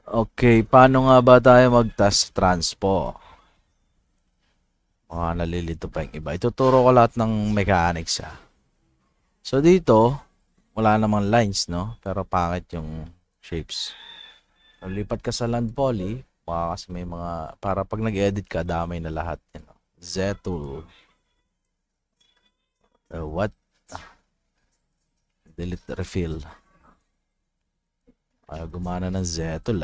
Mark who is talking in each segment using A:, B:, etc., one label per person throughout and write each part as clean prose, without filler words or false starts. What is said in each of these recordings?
A: Okay, paano nga ba tayo mag-task transpo? Mga nalilito pa yung iba. Ituturo ko lahat ng mechanics ha. So dito, wala namang lines, no? Pero pangit yung shapes. So, lipat ka sa land poly, baka kasi may mga, para pag nag-edit ka, damay na lahat. You know? Z tool. What? Delete refill. Ayaw gumana ng Z tool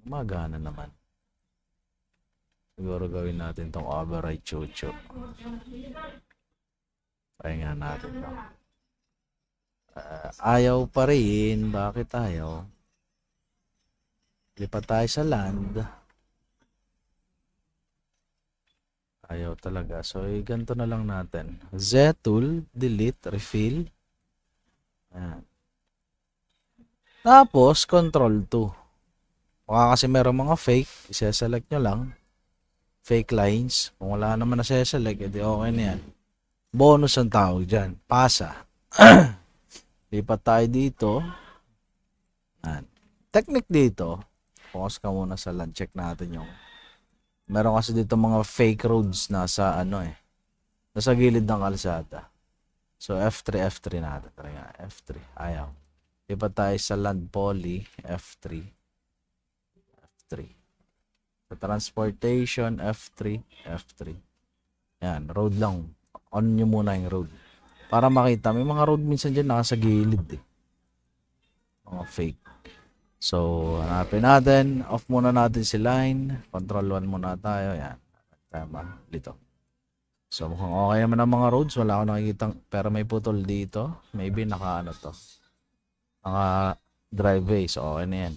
A: Gumagana naman. Siguro gawin natin tong override chucho. Try nga natin to. Ayaw pa rin. Bakit ayaw? Lipat tayo sa land. Ayaw talaga. So, ganito na lang natin. Z tool, delete, refill. Ayan. Tapos, control 2. Baka kasi meron mga fake. Isa-select nyo lang. Fake lines. Kung wala naman na select, edi okay na yan. Bonus ang tawag dyan. Pasa. Lipat tayo dito. Ayan. Technique dito. Focus ka muna sa land. Check natin yung meron kasi dito mga fake roads nasa nasa gilid ng kalsada. So F3 natin. Tara nga, F3. Ayaw. Lipat tayo sa land poly, F3. Sa transportation, F3. Yan, road lang. On nyo muna yung road. Para makita. May mga road minsan dyan nasa gilid Mga fake. So, hanapin natin. Off muna natin si line. Control 1 muna tayo. Yan. Tama. Dito. So, mukhang okay naman ang mga roads. Wala akong nakikita. Pero may putol dito. Maybe naka to. Naka driveway. So, okay na yan.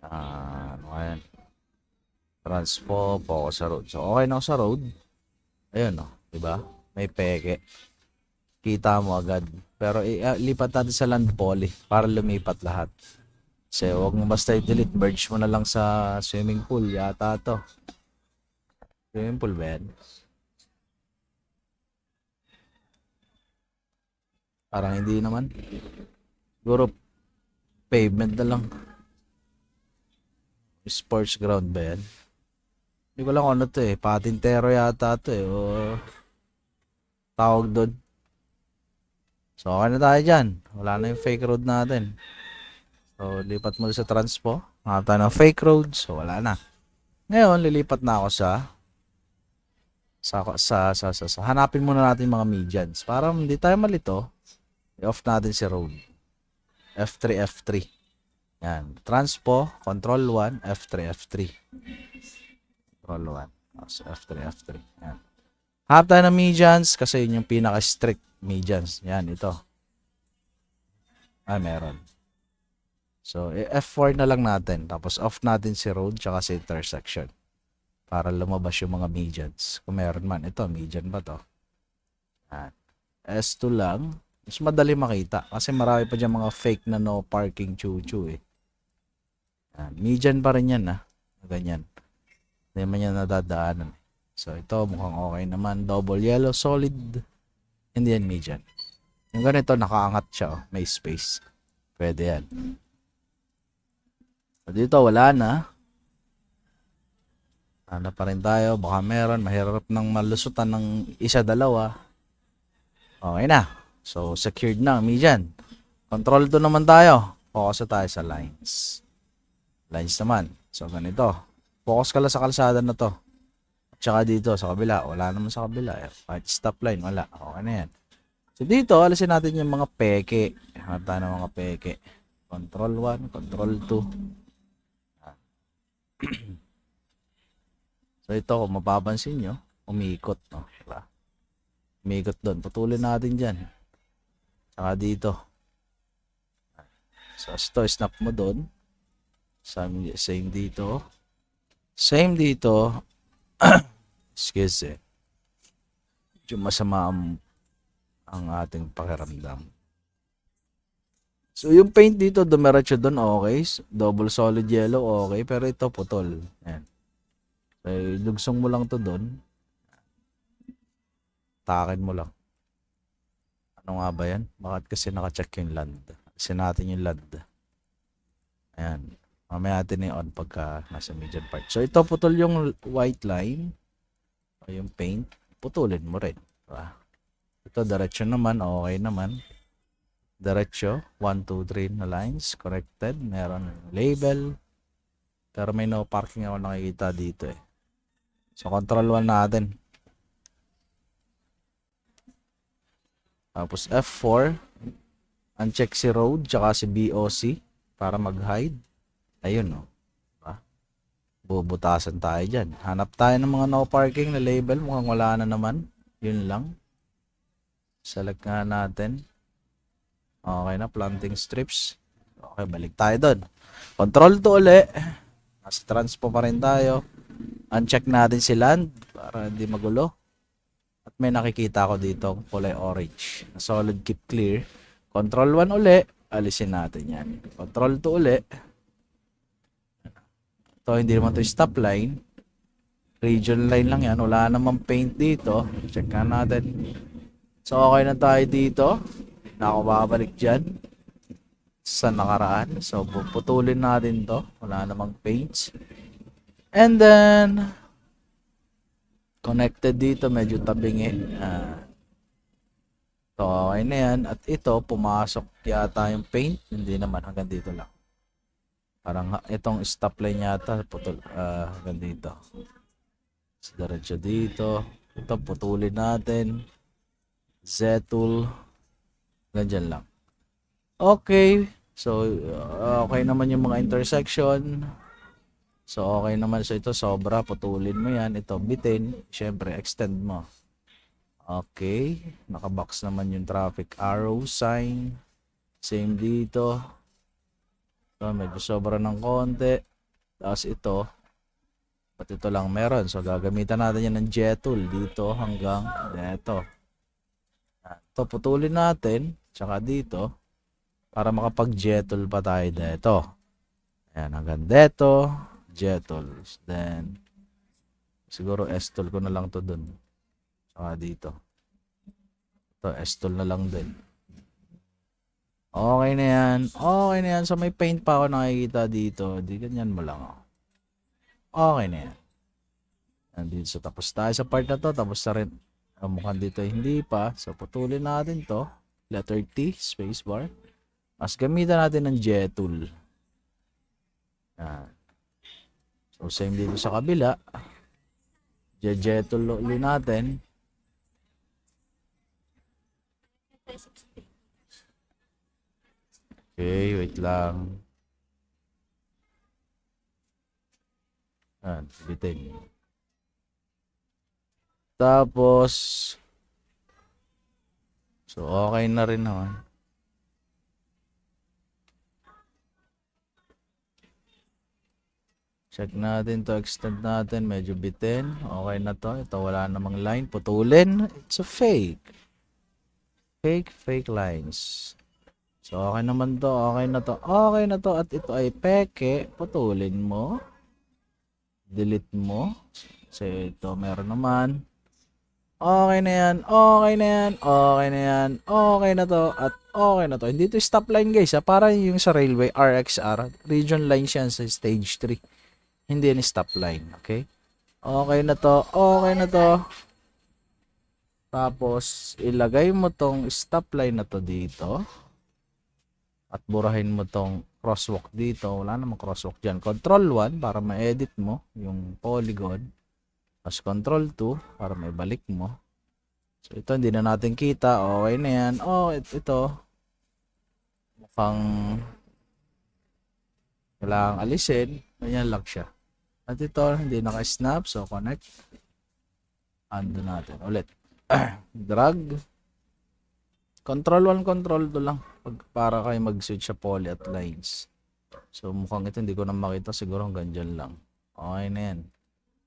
A: Ano yan? Transpo. Focus sa road. So, okay na sa road. Ayun, diba? May peke. Kita mo agad. Pero lipat natin sa land poly para lumipat lahat. Kasi huwag mo basta i-delete. Merge mo na lang sa swimming pool. Yata to. Swimming pool ba yan? Parang hindi naman. Siguro pavement na lang. Sports ground ba yan? Hindi ko lang ano to Patintero yata to O tawag doon. So okay na tayo dyan. Wala na yung fake road natin. So lipat mo sa transpo. Hanap tayo ng fake road. So wala na. Ngayon lilipat na ako sa hanapin muna natin mga medians. Para hindi tayo malito. I-off natin si road. F3. Yan. Transpo, control 1, F3. Control 1. So, F3. Yan. Hanap tayo ng medians kasi yun yung pinaka-strict medians. Yan, ito. Meron. So, F4 na lang natin. Tapos, off natin si road tsaka si intersection. Para lumabas yung mga medians. Kung meron man. Ito, median ba to? Yan. S2 lang. Mas madali makita. Kasi marami pa dyan mga fake na no parking chuchu Median pa rin yan Ganyan. Hindi man yan nadadaanan. So ito mukhang okay naman. Double yellow, solid. Hindi yan median. Yung ganito nakaangat siya May space. Pwede yan. So, dito wala na. Ano pa rin tayo. Baka meron. Mahirap ng malusutan ng isa, dalawa. Okay na. So secured na. Median. Control 2 naman tayo. Focus tayo sa lines. Lines naman. So, ganito. Focus ka lang sa kalsada na to. At saka dito, sa kabila. Wala naman sa kabila. Kahit stop line, wala. Okay na yan. So, dito, alisin natin yung mga peke. Hanap tayo ng mga peke. Control 1, Control 2. So, ito, kung mapapansin nyo, umiikot. Diba? Umiikot doon. Putulin natin dyan. Saka dito. So, ito, snap mo doon. Same dito. Same dito. Excuse Medyo masama ang ating pakiramdam. So, yung paint dito, dumiretso doon, okay. Double solid yellow, okay. Pero ito, putol. Ayan. So, lugsong mo lang to doon. Takin mo lang. Ano nga ba yan? Bakit kasi naka-check yung land? Kasi natin yung land. Ayan. Mamaya natin i-on pagka nasa median part. So, ito putol yung white line. O yung paint. Putulin mo rin. Diba? Ito, diretso naman. Okay naman. Diretso. 1, 2, 3 na lines. Corrected. Meron label. Pero may no parking ako nakikita dito eh. So, control 1 natin. Tapos F4. Uncheck si road. Tsaka si BOC. Para mag-hide. Ayun o. Diba? Bubutasan tayo dyan. Hanap tayo ng mga no parking na label. Mukhang wala na naman. Yun lang. Select nga natin. Okay na. Planting strips. Okay, balik tayo doon. Control 2 uli. Nasa transpo pa rin tayo. Uncheck natin si land para hindi magulo. At may nakikita ko dito kulay orange. Solid keep clear. Control 1 uli. Alisin natin yan. Control 2 uli. Ito, hindi naman ito stop line. Region line lang yan. Wala namang paint dito. Check nga natin. So, okay na tayo dito. Na ako babalik dyan. Sa nakaraan. So, puputulin natin to. Wala namang paints. And then, connected dito. Medyo tabingi. So, okay na yan. At ito, pumasok yata yung paint. Hindi naman. Hanggang dito lang. Parang itong stop line yata. Putol, hanggang dito. So, diretso dito. Ito, putulin natin. Z-tool. Ganyan lang. Okay. So, okay naman yung mga intersection. So, okay naman. So, ito sobra. Putulin mo yan. Ito, bitin. Siyempre, extend mo. Okay. Nakabox naman yung traffic arrow sign. Same dito. So, medyo sobra ng konti. Tapos ito. At ito lang meron. So, gagamitan natin yan ng jet tool. Dito hanggang dito. Ito, putulin natin. Tsaka dito. Para makapag-jet tool pa tayo dito. Ayan, hanggang dito. Jet tools. Then, siguro S-tool ko na lang to dun. Saka dito. Ito, S-tool na lang din. Okay na yan. Okay na yan. So, may paint pa ako nakikita dito. Di ganyan mo lang. Okay na yan. Nandito. So, tapos tayo sa part na to. Tapos na rin. Mukhang dito hindi pa. So, putulin natin to. Letter T, spacebar. Mas gamitan natin ng jet tool. Yan. So, same dito sa kabila. Jet tool ulit natin. Okay, wait lang. Yan, bitin. Tapos, so, okay na rin naman. Check natin to, extend natin, medyo bitin. Okay na to. Ito, wala namang line. Putulin. It's a fake. Fake lines. So, okay naman to. Okay na to. Okay na to. At ito ay peke. Putulin mo. Delete mo. So, ito, meron naman. Okay na yan. Okay na yan. Okay na yan. Okay na to. At okay na to. Hindi to stop line guys. Parang yung sa railway, RXR. Region lines yan sa stage 3. Hindi ni stop line, okay? Okay na to, okay na to. Tapos, ilagay mo tong stop line na to dito. At burahin mo tong crosswalk dito. Wala namang crosswalk dyan. Control 1 para ma-edit mo yung polygon. Tapos Control 2 para maibalik mo. So, ito hindi na natin kita. Okay na yan. Oh, ito. Mukhang kailangang alisin. Ganyan lang siya. At ito, hindi naka-snap. So, connect. Undo natin. Ulit. Drag. Control 1, Control 2 lang. Para kayo mag-switch sa poly at lines. So, mukhang ito hindi ko na makita. Siguro hanggang dyan lang. Okay na yan.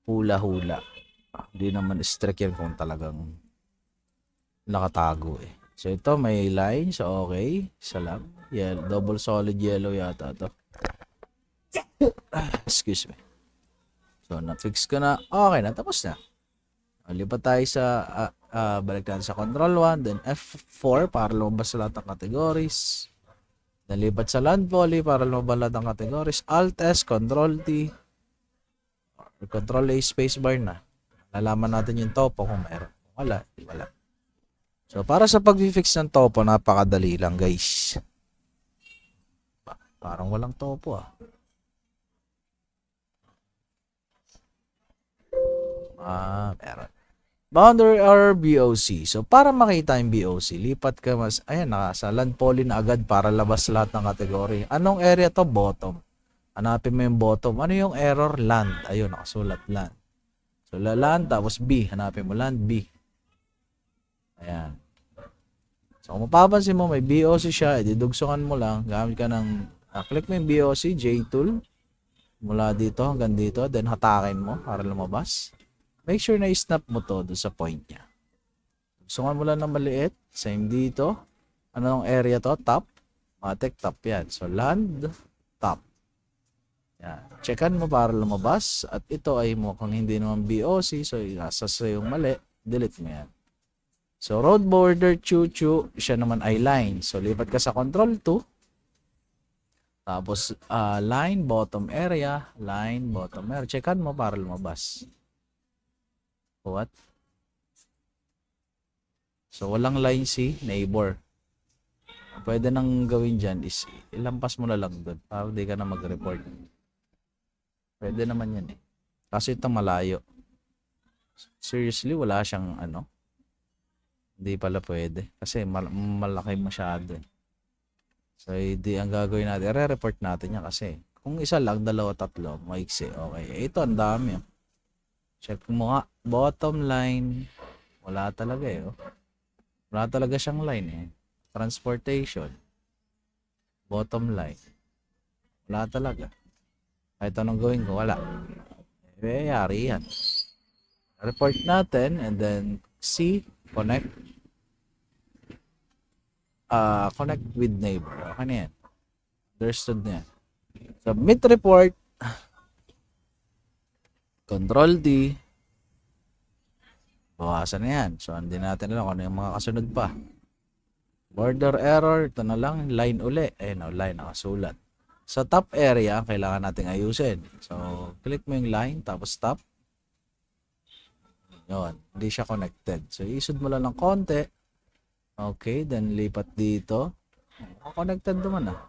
A: Hula-hula. Hindi naman strict yan kung talagang nakatago eh. So, ito may line. So, okay. Isa lang. Yellow. Double solid yellow yata to. Excuse me. So, na-fix ko na. Okay na. Tapos na. Lipat tayo sa balik natin sa control 1, then F4 para lumabas sa lahat ng categories. Then lipat sa land poly para lumabas lahat ng categories. Alt S, control T, or control A, spacebar na. Lalaman natin yung topo kung meron. Wala, di wala. So para sa pag-fix ng topo, napakadali lang guys. Parang walang topo ah. Meron. Boundary or BOC. So, para makita yung BOC, lipat ka ayan, sa land poly na agad para labas lahat ng kategory. Anong area to? Bottom. Hanapin mo yung bottom. Ano yung error? Land. Ayun, nakasulat land. So, land, tapos B. Hanapin mo land, B. Ayan. So, kung mapapansin mo, may BOC siya, ididugsungan mo lang. Gamit ka ng, click mo yung BOC, J-tool. Mula dito hanggang dito. Then, hatakin mo para lumabas. Make sure na i-snap mo to doon sa point niya. Sungan mo lang ng maliit. Same dito. Anong area to? Top. Matik top yan. So, land, top. Yan. Checkan mo para lumabas. At ito ay mukhang hindi naman BOC. So, nasa yung mali. Delete mo yan. So, road border, chu-chu. Siya naman ay line. So, lipat ka sa control 2. Tapos, line, bottom area. Line, bottom area. Checkan mo para lumabas. What? So, walang line C, neighbor. Pwede nang gawin dyan is, ilampas mo na lang doon para di ka na mag-report. Pwede naman yan eh. Kasi ito malayo. Seriously, wala siyang ano. Hindi pala pwede. Kasi malaki masyado eh. So, hindi ang gagawin natin. I-report natin yan kasi. Kung isa lang, dalawa, tatlo, maiksi. Okay. Ito, ang dami oh. Check mo nga. Bottom line. Wala talaga eh. Oh. Wala talaga siyang line eh. Transportation. Bottom line. Wala talaga. Kahit anong gawin ko, wala. Eh, yari yan. Report natin and then C, connect. Connect with neighbor. Okay na yan. Understood na yan. Submit report. Control D. Bawasan na yan. So, hindi natin alam kung ano yung mga kasunod pa. Border error. Ito na lang. Line uli. Ayun o, line. Nakasulat. Sa top area, kailangan nating ayusin. So, click mo yung line. Tapos top. Yun. Hindi siya connected. So, isod mo lang ng konti. Okay. Then, lipat dito. Connected naman ah.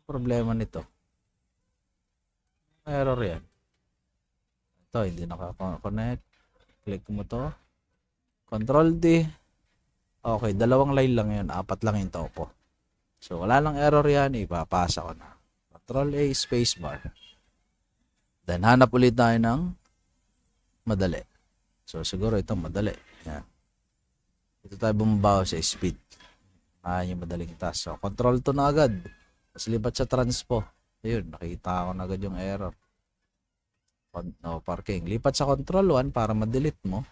A: Problema nito. Error yan. Ito, hindi naka-connect. Click mo to. Control D. Okay, dalawang line lang yun. 4 lang yung topo. So, wala lang error yan. Ipapasa ko na. Control A, spacebar. Then, hanap ulit tayo ng madali. So, siguro ito madali. Yan. Ito tayo bumabaw sa speed. Yung madaling task. So, control to na agad. Tapos lipat sa transpo. Ayun, nakita ko na agad yung error. No parking. Lipat sa control 1 para ma-delete mo.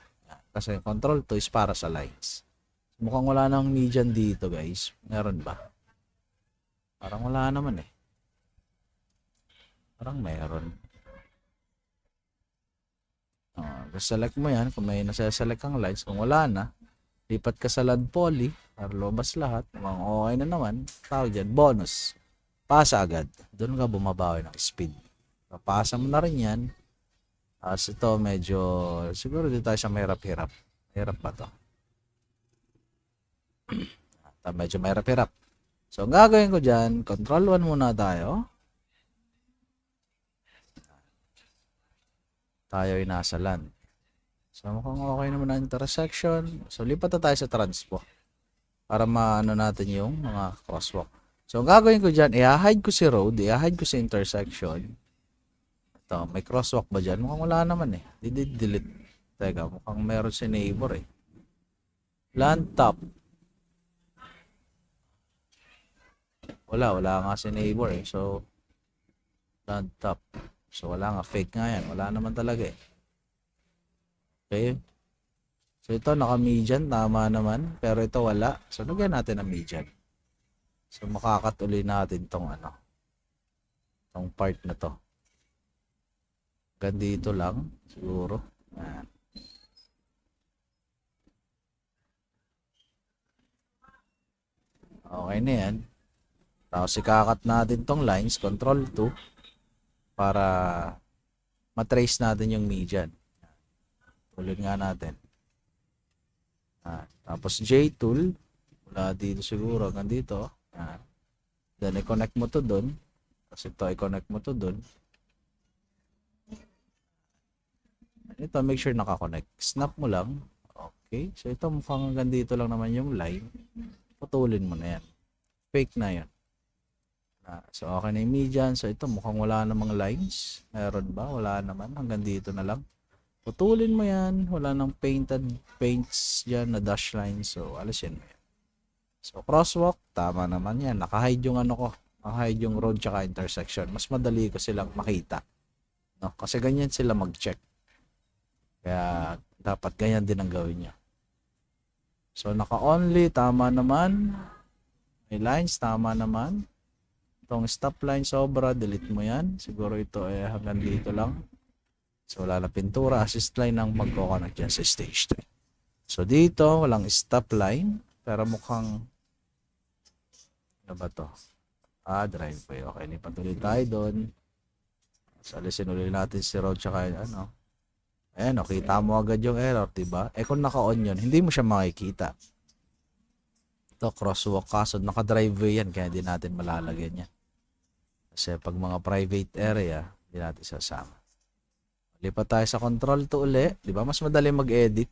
A: Kasi control 2 is para sa lines. Mukhang wala nang median dito guys. Meron ba? Parang wala naman eh. Parang meron. Select mo yan. Kung may nasa-select kang lines. Kung wala na, lipat ka sa land poly para lumabas lahat. Kung okay na naman, tawag dyan, bonus. Pasa agad. Doon ka bumabawi ng speed. Papasa mo na rin yan. As ito medyo, siguro dito tayo sa mahirap-hirap. Hirap ba to? Medyo mahirap-hirap. So, ang gagawin ko dyan, control 1 muna tayo. Tayo ay nasa land. So, mukhang okay naman ang intersection. So, lipat na tayo sa transpo. Para maano natin yung mga crosswalk. So, ang gagawin ko dyan, i-hide ko si road, i-hide ko si intersection. Ito, may crosswalk ba dyan? Mukhang wala naman eh. Delete. Teka, mukhang meron si neighbor eh. Land top. Wala nga si neighbor eh. So, land top. So, wala nga. Fake nga yan. Wala naman talaga eh. Okay. So, ito naka-median. Tama naman. Pero ito wala. So, lagyan natin ang median. So, makakat uli natin tong ano. Tong part na to. Dito lang siguro. Okay na yan. Tapos ikakat natin tong lines, Control 2, para matrace natin yung median. Ulit nga natin. Tapos J-tool, mula dito siguro, hanggang dito. Then i-connect mo to dun. Tapos ito, i-connect mo to dun. Ito, make sure nakakonect. Snap mo lang. Okay. So, ito mukhang hanggang dito lang naman yung line. Putulin mo na yan. Fake na yan. So, okay na yung median. So, ito mukhang wala namang lines. Meron ba? Wala naman. Hanggang dito na lang. Putulin mo yan. Wala nang paints dyan na dash line. So, alisin mo yan. So, crosswalk. Tama naman yan. Naka-hide yung ano ko. Naka-hide yung road tsaka intersection. Mas madali ko silang makita. No? Kasi ganyan sila mag-check. Kaya, dapat ganyan din ang gawin niya. So, naka-only, tama naman. May lines, tama naman. Itong stop line, sobra, delete mo yan. Siguro ito ay hanggang dito lang. So, wala na pintura. Assist line ang magkoconnect dyan sa stage 3. So, dito, walang stop line. Pero mukhang, ano ba to? Driveway. Okay, lipat ulit tayo doon. So, alisin ulit natin si road tsaka ano. Ayan, kita mo agad yung error, diba? Kung naka-on yun, hindi mo siya makikita. Ito, crosswalk kaso, naka-driveway yan, kaya hindi natin malalagyan yan. Kasi pag mga private area, hindi natin sasama. Lipat tayo sa control to uli, diba? Mas madali mag-edit.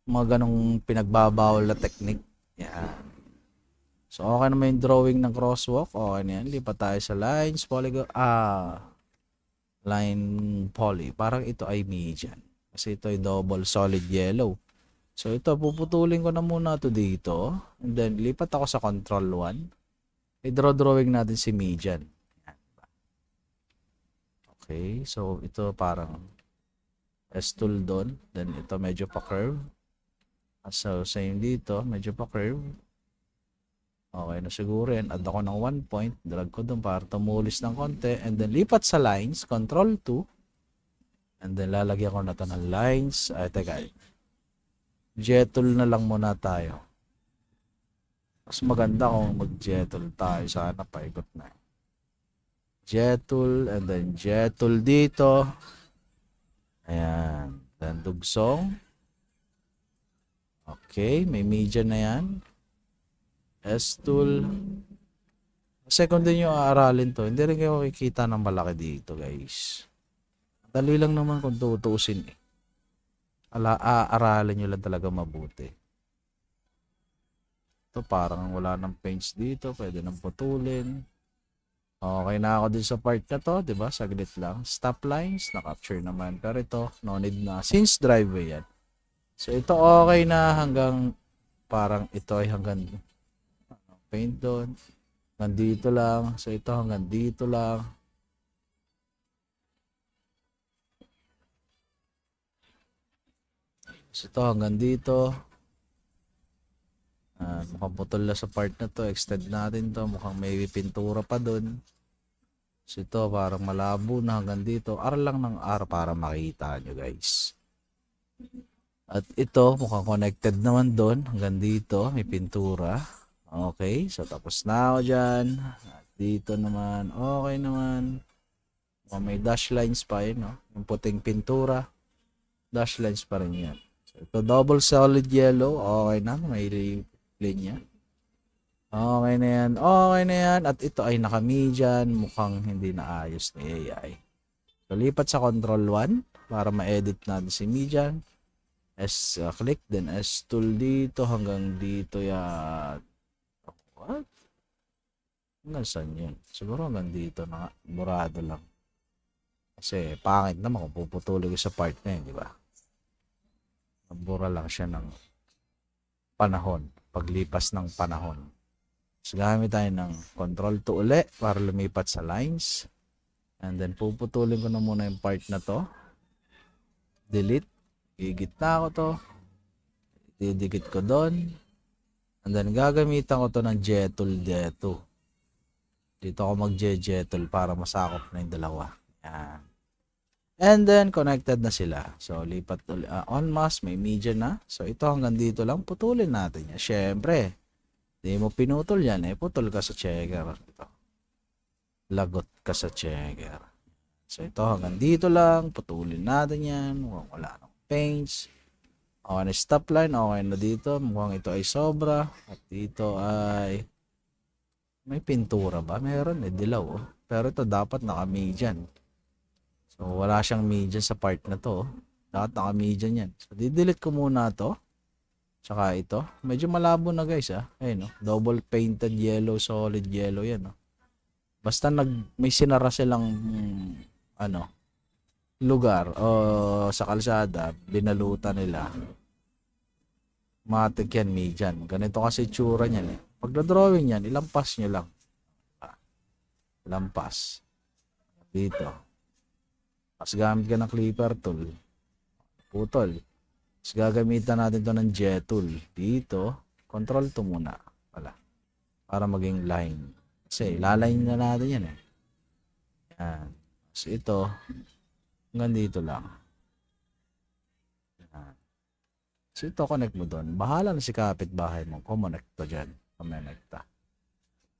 A: Mga ganong pinagbabawal na technique. Yan. So, okay naman yung drawing ng crosswalk. Okay na yan. Lipat tayo sa lines, polygon. Line poly. Parang ito ay median. Kasi ito ay double solid yellow. So ito, puputulin ko na muna ito dito. And then, lipat ako sa control 1. I-drawing natin si median. Okay. So ito parang S-tool doon. Then ito medyo pa-curve. So same dito. Medyo pa-curve. Okay na siguro yan. Add ako ng 1 point. Drag ko doon para tumulis ng konti. And then lipat sa lines. Control 2. And then lalagyan ko na ito ng lines. Teka. J-tool na lang muna tayo. Mas maganda kung mag-J-tool tayo. Sana paikot na. J-tool. And then J-tool dito. Ayan. Then dugsong. Okay. May median na yan. S-tool. Kasi kung din yung aaralin to, hindi rin kayo makikita ng malaki dito, guys. Dali lang naman kung tutusin eh. Aaralin nyo lang talaga mabuti. Ito parang wala ng paints dito. Pwede nang putulin. Okay na ako din sa part na to. Diba? Saglit lang. Stop lines. Na-capture naman. Pero ito, no need na. Since driveway yan. So ito okay na hanggang parang ito ay hanggang paint doon. Hanggang dito lang. So, ito hanggang dito lang. So, ito hanggang dito. Mukhang putol na sa part na to. Extend natin to. Mukhang may pintura pa doon. So, ito parang malabo na hanggang dito. R lang ng R para makita nyo, guys. At ito, mukhang connected naman doon. Hanggang dito. May pintura. Okay, so tapos na ako dyan. At dito naman, okay naman. May dash lines pa yun, no? Yung puting pintura. Dash lines pa rin yan. So, ito double solid yellow. Okay na, may linya. Okay na yan. Okay na yan. At ito ay naka-median. Mukhang hindi na ayos ni AI. So, lipat sa control 1 para ma-edit natin si median. Click, then S-tool dito hanggang dito yan. What? Hanggang saan yun? Siguro hanggang dito na nga. Burado lang. Kasi pangit naman kung puputulog sa part na yun, di ba? Nabura lang siya ng panahon. Paglipas ng panahon. So, gamit tayo ng control 2 uli para lumipat sa lines. And then puputulin ko na muna yung part na to. Delete. Gigitna ko to. Didikit ko doon. And then, gagamitan ko to ng J-tool dito. Dito ako mag-J-tool para masakop na yung dalawa. Yan. And then, connected na sila. So, lipat on mask, may median na. So, ito hanggang dito lang. Putulin natin yan. Siyempre, Di mo pinutol yan, putol ka sa checker. Ito. Lagot ka sa checker. So ito hanggang dito lang, putulin natin yan. Mukhang wala nang paints. Okay na stop line, okay na dito. Mukhang ito ay sobra. At dito ay may pintura ba? Meron dilaw oh. Pero ito dapat naka-median. So wala siyang median sa part na to. Dapat naka-median yan. So didelete ko muna to. Tsaka ito. Medyo malabo na guys Ayun no. Double painted yellow, solid yellow yan no. Basta may sinara silang lugar o sa kalsada, binalutan nila. Matik yan, median. Ganito kasi tsura niyan Pag na-drawing yan, ilampas nyo lang. Lampas. Dito. Tapos gamit ka ng clipper tool. Putol. Tapos gagamitan natin to ng jet tool. Dito, control to muna. Para maging line. Kasi laline na natin yan Yan. Tapos ito, hanggang dito lang. Yan. So ito, connect mo doon. Bahala na si kapitbahay mo. Kumonect to dyan. Kumonekta.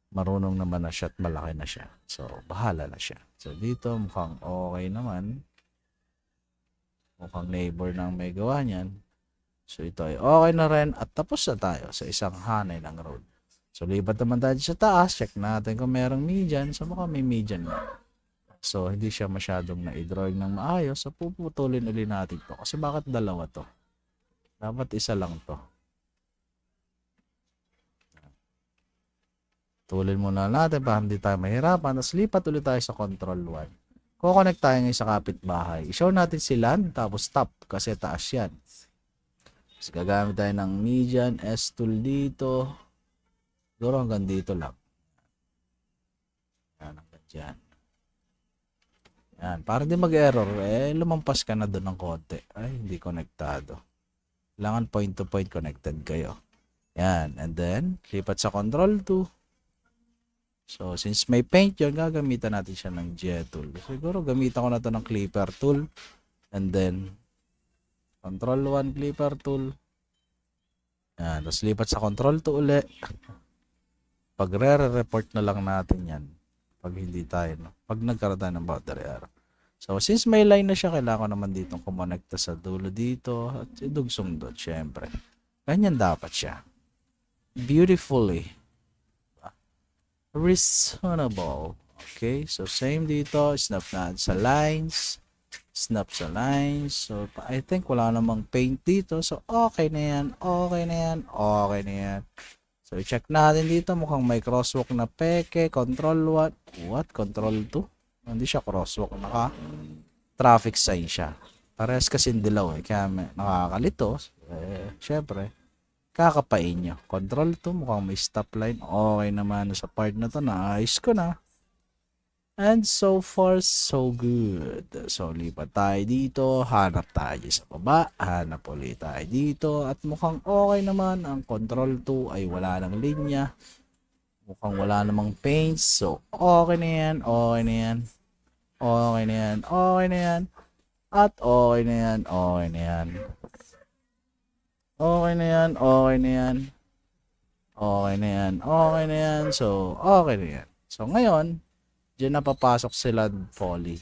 A: Marunong naman na siya at malaki na siya. So, bahala na siya. So, dito mukhang okay naman. Mukhang neighbor nang may gawa niyan. So, ito ay okay na rin. At tapos na tayo sa isang hanay ng road. So, lipat naman tayo sa taas. Check natin kung merong median. So, mukhang may median na. So, hindi siya masyadong na-drawing ng maayos. So, puputulin ulit natin to. Kasi bakit dalawa to? Dapat isa lang to. Tulin muna natin para hindi tayo mahirapan. Tapos lipat ulit tayo sa control 1. Kukonect tayo ngayon sa kapitbahay. I-show natin si LAN tapos stop kasi taas yan. Tapos gagamit tayo ng median S tool dito. Siguro hanggang dito lang. Yan, hanggang dyan. Yan, para di mag-error, lumampas ka na doon ng konti. Ay, hindi konektado. Kailangan point to point connected kayo. Yan, and then, lipat sa control 2. So, since may paint yun, gagamitan natin siya ng jet tool. Siguro, gamitan ko na to ng clipper tool. And then, control 1 clipper tool. Yan, tapos lipat sa control 2 ulit. Pag re-report na lang natin yan. Pag hindi tayo, no? Pag nagkaroon tayo ng boundary error. So, since may line na siya, kailangan ko naman ditong kumonekta sa dulo dito. At idugsong doon, syempre. Ganyan dapat siya. Beautifully. Reasonable. Okay, so same dito. Snap na sa lines. Snap sa lines. So, I think wala namang paint dito. So, okay na yan. Okay na yan. Okay na yan. So, check natin dito. Mukhang may crosswalk na peke. Control what? What? Control 2? Hindi siya crosswalk. Naka traffic sign siya. Parehas kasi dilaw Kaya nakakalito. Syempre. Kakapain nyo. Control 2. Mukhang may stop line. Okay naman sa part na to. Naayos ko na. And so far, so good. So, lipat tayo dito. Hanap tayo sa baba. Hanap ulit tayo dito. At mukhang okay naman. Ang control 2 ay wala ng linya. Mukhang wala namang paints. So, okay na yan. Okay na yan. Okay na yan. Okay na yan. At okay na yan. Okay na yan. Okay na yan. Okay na yan. Okay na yan. Okay na yan. So, okay na yan. So, ngayon, diyan na papasok si LAN Poly.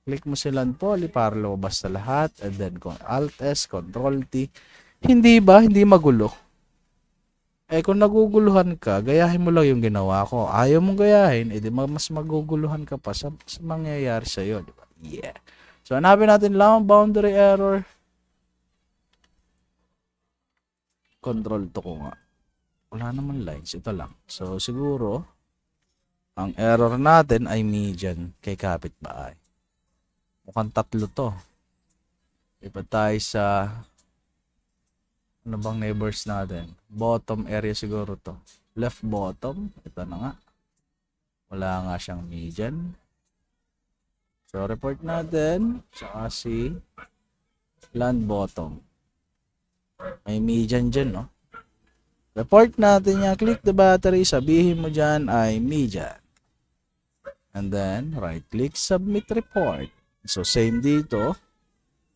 A: Click mo si LAN Poly para lumabas sa lahat. And then, Alt S, Control T. Hindi ba? Hindi magulo. Kung naguguluhan ka, gayahin mo lang yung ginawa ko. Ayaw mong gayahin, edi mas maguguluhan ka pa sa mangyayari sa'yo. Diba? Yeah. So, hanapin natin lang boundary error. Control to ko nga. Wala naman lines. Ito lang. So, siguro, ang error natin ay median kay kapitbahay. Mukhang tatlo to. Iba tayo sa ano bang neighbors natin? Bottom area siguro to. Left bottom. Ito na nga. Wala nga siyang median. So, report natin. Saka si land bottom. May median dyan, no? Report natin yan. Click the battery. Sabihin mo dyan ay median. And then, right-click, submit report. So, same dito.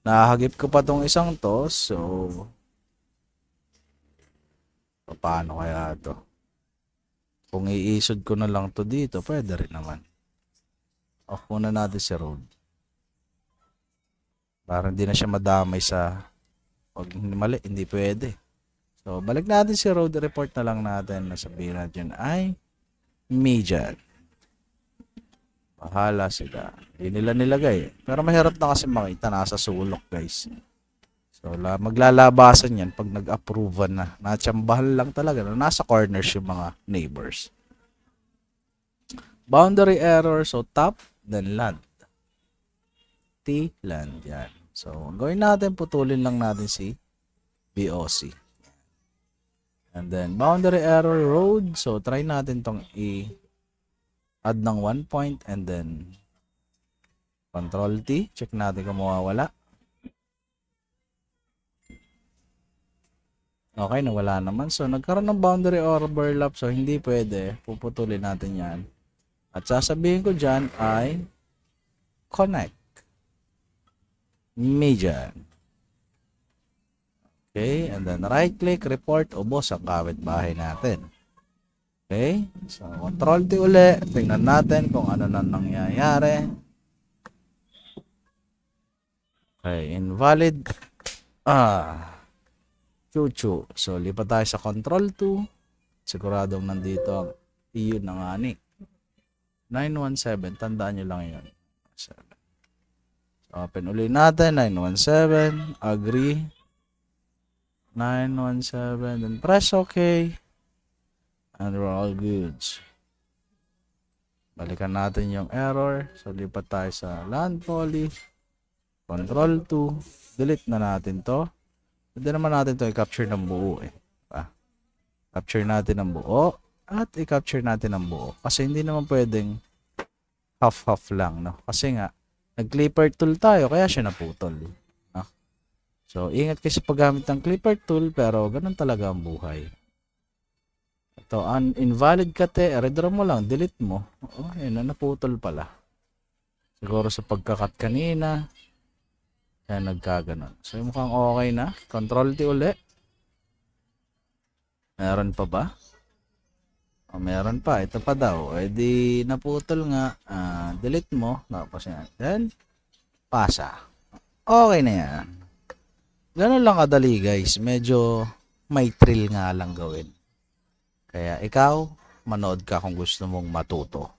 A: Nahagip ko pa tong isang to. So, paano kaya to? Kung iisod ko na lang to dito, pwede rin naman. Off muna natin si road. Para hindi na siya madamay sa pag mali, hindi pwede. So, balik natin si road report na lang natin na sabihin natin ay median. Bahala sila. Hindi nila nilagay. Pero mahirap na kasi makita. Nasa sulok, guys. So, maglalabasan yan pag nag-approve na. Natsambahan lang talaga na nasa corners yung mga neighbors. Boundary error. So, top, then land. T, land. Yan. So, gawin natin, putulin lang natin si BOC. And then, boundary error road. So, try natin tong add ng 1 point and then Control T. Check natin kung mawawala. Okay, nawala naman. So, nagkaroon ng boundary overlap. So, hindi pwede. Puputulin natin yan. At sasabihin ko dyan ay connect. Median. Okay, and then right click, report, ubos ang kapitbahay natin. Okay, so Control T uli. Tingnan natin kung ano na nangyayari. Okay, invalid. Chuchu. So, lipat tayo sa Control 2. Siguradong nandito ang iyon ng ani. 917. Tandaan nyo lang yun. So, open uli natin. 917. Agree. 917. Then press OK. And we're all good. Balikan natin yung error. So, lipat tayo sa land poly. Control 2. Delete na natin to. Pwede naman natin to i-capture ng buo eh. Capture natin ng buo. At i-capture natin ng buo. Kasi hindi naman pwedeng half-half lang. No? Kasi nga, nag-clipper tool tayo. Kaya siya naputol. No? So, ingat kayo sa paggamit ng clipper tool. Pero, ganun talaga ang buhay. Ito, invalid kate. Redraw mo lang. Delete mo. Oh, yun na, naputol pala. Siguro sa pagkakat kanina. Kaya nagkaganon. So, mukhang okay na. Control T uli. Meron pa ba? O, meron pa. Ito pa daw. E di naputol nga. Delete mo. Tapos yan. Then, pasa. Okay na yan. Ganun lang kadali guys. Medyo may thrill nga lang gawin. Kaya ikaw, manood ka kung gusto mong matuto.